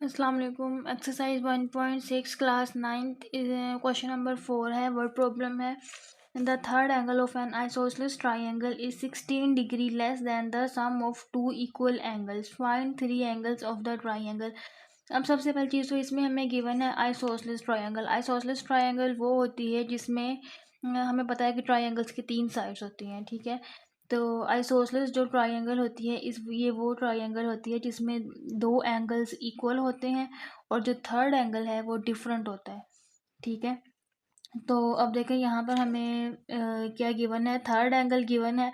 अस्सलाम वालेकुम। Exercise 1.6 class 9th question number 4 है। वर्ड प्रॉब्लम है। The third angle of an isosceles triangle is 16 degree less than the sum of two equal angles. Find three angles of the triangle. अब सबसे पहली चीज़ तो इसमें हमें गिवन है isosceles triangle. Isosceles triangle वो होती है जिसमें हमें पता है कि ट्राइंगल्स की 3 साइड्स होती हैं, ठीक है। तो आइसोसेलेस जो ट्राइंगल होती है ये वो ट्राइंगल होती है जिसमें दो एंगल्स इक्वल होते हैं और जो थर्ड एंगल है वो डिफरेंट होता है, ठीक है। तो अब देखें यहाँ पर हमें क्या गिवन है, थर्ड एंगल गिवन है।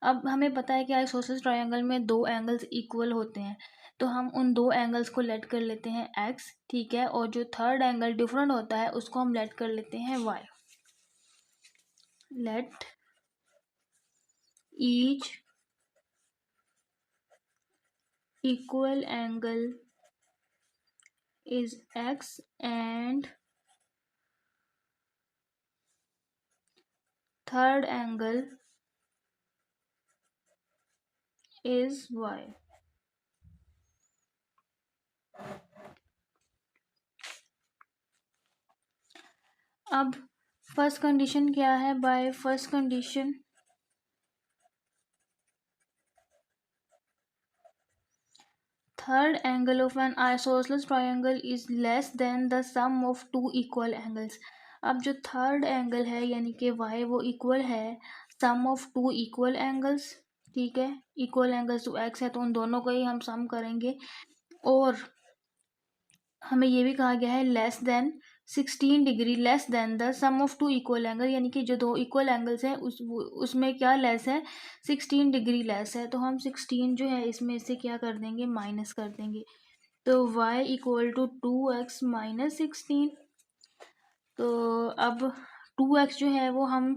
अब हमें पता है कि आइसोसेलेस ट्राइंगल में दो एंगल्स इक्वल होते हैं, तो हम उन दो एंगल्स को लेट कर लेते हैं एक्स, ठीक है। और जो थर्ड एंगल डिफरेंट होता है उसको हम लेट कर लेते हैं y. Let each equal angle is x and third angle is y। अब फर्स्ट कंडीशन क्या है? By first condition third angle of an isosceles triangle is less than the sum of two equal angles। अब जो third angle है यानी कि y वो equal है सम ऑफ टू इक्वल एंगल्स, ठीक है। इक्वल एंगल्स टू x है तो उन दोनों को ही हम सम करेंगे। और हमें ये भी कहा गया है less than 16 degree less than the sum of two equal angle, यानी कि जो दो इक्वल एंगल्स हैं उसमें क्या लेस है, 16 डिग्री लेस है। तो हम 16 जो है इसमें से क्या कर देंगे, माइनस कर देंगे। तो y equal to 2x minus 16। तो अब 2x जो है वो हम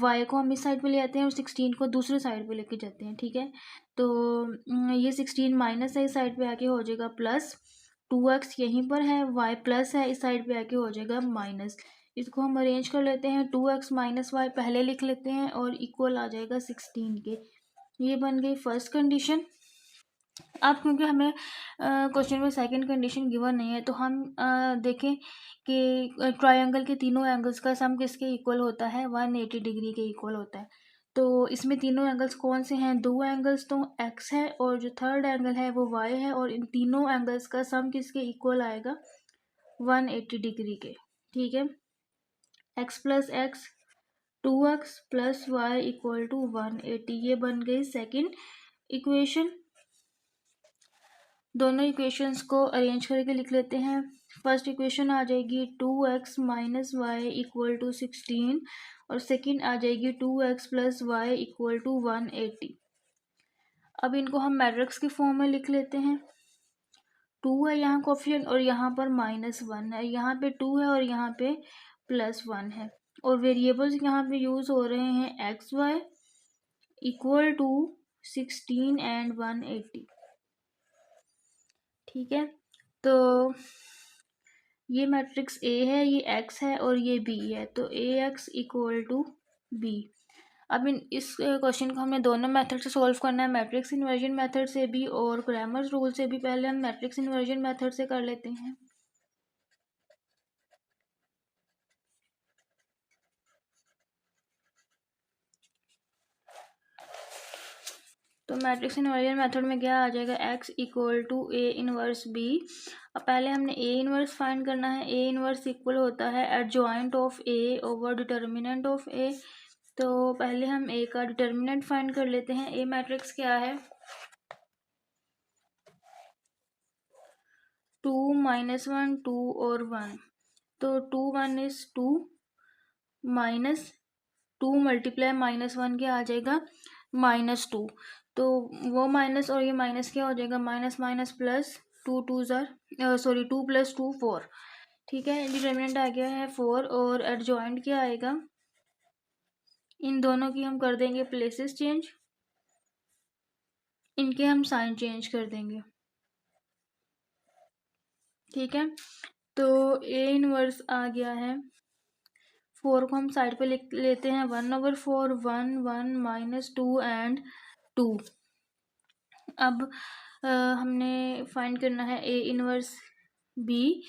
y को हम इस साइड पे ले आते हैं और 16 को दूसरे साइड पे लेके जाते हैं, ठीक है। तो ये 16 माइनस है, इस साइड पे आके हो जाएगा प्लस। 2x यहीं पर है, y प्लस है, इस साइड पे आके हो जाएगा माइनस। इसको हम अरेंज कर लेते हैं, 2x माइनस वाई पहले लिख लेते हैं और इक्वल आ जाएगा 16 के। ये बन गई फर्स्ट कंडीशन। अब क्योंकि हमें क्वेश्चन में सेकंड कंडीशन गिवन नहीं है तो हम देखें कि ट्रायंगल के तीनों एंगल्स का सम किसके इक्वल होता है, 180 डिग्री के इक्वल होता है। तो इसमें तीनों एंगल्स कौन से हैं, दो एंगल्स तो एक्स है और जो थर्ड एंगल है वो वाई है, और इन तीनों एंगल्स का सम किसके इक्वल आएगा, 180 डिग्री के, ठीक है। X plus x 2x plus y equal to 180, ये बन गई सेकेंड इक्वेशन। दोनों इक्वेशंस को अरेंज करके लिख लेते हैं। फर्स्ट इक्वेशन आ जाएगी 2x minus Y equal to 16 और सेकंड आ जाएगी 2x plus y equal to 180। अब इनको हम मैट्रिक्स के फॉर्म में लिख लेते हैं। 2 है यहाँ कोफिशिएंट और यहाँ पर -1 है, यहाँ पे 2 है और यहाँ पे +1 है, और वेरिएबल्स यहाँ पे यूज़ हो रहे हैं x y equal to 16 and 180, ठीक है। तो ये मैट्रिक्स ए है, ये एक्स है और ये बी है, तो ए एक्स इक्वल टू बी। अब इस क्वेश्चन को हमने दोनों मेथड से सॉल्व करना है, मैट्रिक्स इन्वर्जन मेथड से भी और क्रैमर्स रूल से भी। पहले हम मैट्रिक्स इन्वर्जन मेथड से कर लेते हैं। तो मैट्रिक्स इन्वर्जन मेथड में क्या आ जाएगा, x equal to A inverse B. अब पहले हमने ए इनवर्स फाइंड करना है। ए इनवर्स इक्वल होता है adjoint of A over determinant of A. तो पहले हम ए का डिटर्मिनेंट फाइंड कर लेते हैं। ए मैट्रिक्स क्या है, 2 -1 2 और 1। तो 2 1 इज 2 माइनस 2 मल्टीप्लाई -1 क्या आ जाएगा, -2। तो वो माइनस और ये माइनस क्या हो जाएगा, माइनस माइनस प्लस, 2 2 ज़ार सॉरी 2 + 2 4, ठीक है। डिटर्मिनेंट आ गया है 4 और एडजॉइंट क्या आएगा, इन दोनों की हम कर देंगे प्लेसेस चेंज, इनके हम साइन चेंज कर देंगे, ठीक है। तो ए इनवर्स आ गया है, 4 को हम साइड पे लिख लेते हैं, 1/4 1 1 -2 एंड 2। अब हमने फाइंड करना है ए इनवर्स बी।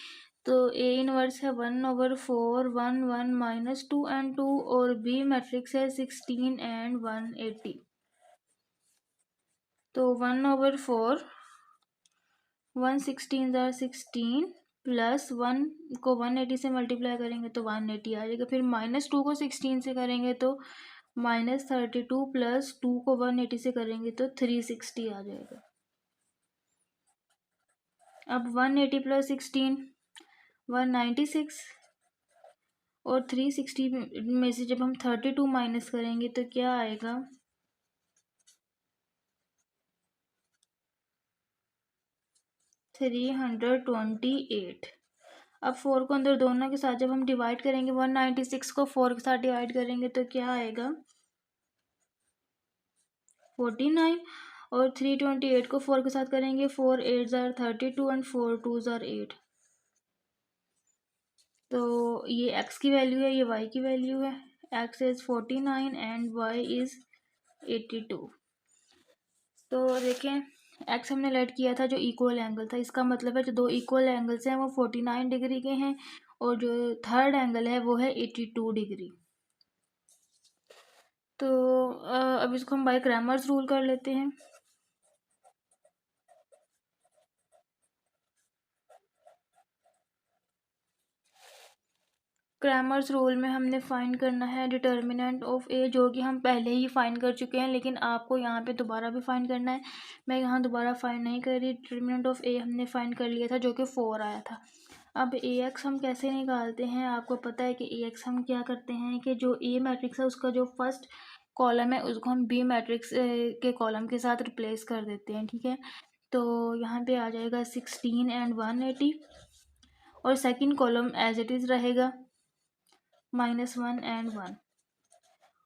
तो ए इनवर्स है 1/4 1 1 -2 and 2 और बी मैट्रिक्स है 16 and 180। तो 1/4 1/16 16 प्लस 1 को 180 से मल्टीप्लाई करेंगे तो 180 आ जाएगा। फिर -2 को 16 से करेंगे तो -32 प्लस 2 को 180 से करेंगे तो 360 आ जाएगा। अब 180 प्लस 16 196 और 360 में से जब हम 32 माइनस करेंगे तो क्या आएगा 328। अब 4 को अंदर दोनों के साथ जब हम डिवाइड करेंगे 196 को 4 के साथ डिवाइड करेंगे तो क्या आएगा 49 और 328 को 4 के साथ करेंगे 4 8 are 32 and 4 2 are 8। तो ये x की वैल्यू है, ये y की वैल्यू है। x is 49 and y is 82। तो देखें x हमने लेट किया था जो इक्वल एंगल था, इसका मतलब है जो दो इक्वल एंगल्स हैं वो 49 डिग्री के हैं और जो थर्ड एंगल है वो है 82 डिग्री। तो अब इसको हम बाय क्रैमर्स रूल कर लेते हैं। क्रैमर्स रूल में हमने फाइंड करना है डिटर्मिनेंट ऑफ ए, जो कि हम पहले ही फाइंड कर चुके हैं, लेकिन आपको यहाँ पे दोबारा भी फाइंड करना है। मैं यहाँ दोबारा फाइंड नहीं कर रही, डिटर्मिनेंट ऑफ ए हमने फाइंड कर लिया था जो कि 4 आया था। अब ए एक्स हम कैसे निकालते हैं, आपको पता है कि ए एक्स हम क्या करते हैं कि जो ए मैट्रिक्स है उसका जो फर्स्ट कॉलम है उसको हम बी मैट्रिक्स के कॉलम के साथ रिप्लेस कर देते हैं, ठीक है। तो यहाँ पे आ जाएगा 16 and 180 और second column as it is रहेगा -1 and 1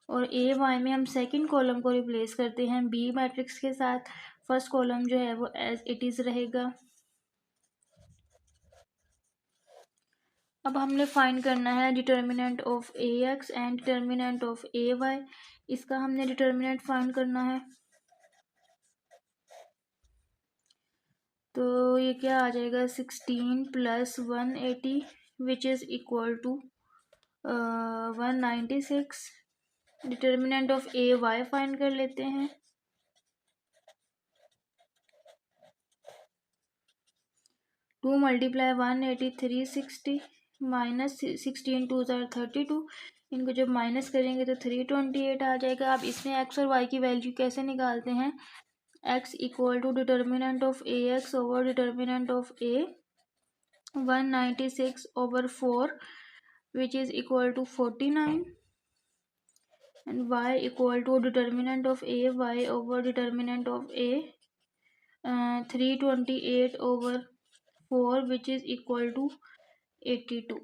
और ए वाई में हम सेकंड कॉलम को रिप्लेस करते हैं बी मैट्रिक्स के साथ। फर्स्ट कॉलम जो है वो एज इट इज़ रहेगा। अब हमने फाइंड करना है determinant of A x and determinant of A y. इसका हमने डिटर्मिनेंट फाइंड करना है। तो ये क्या आ जाएगा 16 + 180 which is equal to 196। Determinant of A y find कर लेते हैं। 2 × 180 360 -16 2 are 32। इनको जब माइनस करेंगे तो 328 आ जाएगा। अब इसमें एक्स और वाई की वैल्यू कैसे निकालते हैं, x equal to determinant of A x over determinant of A 196/4 which is equal to 49 and y equal to determinant of a y over determinant of a 328/4 which is equal to 82।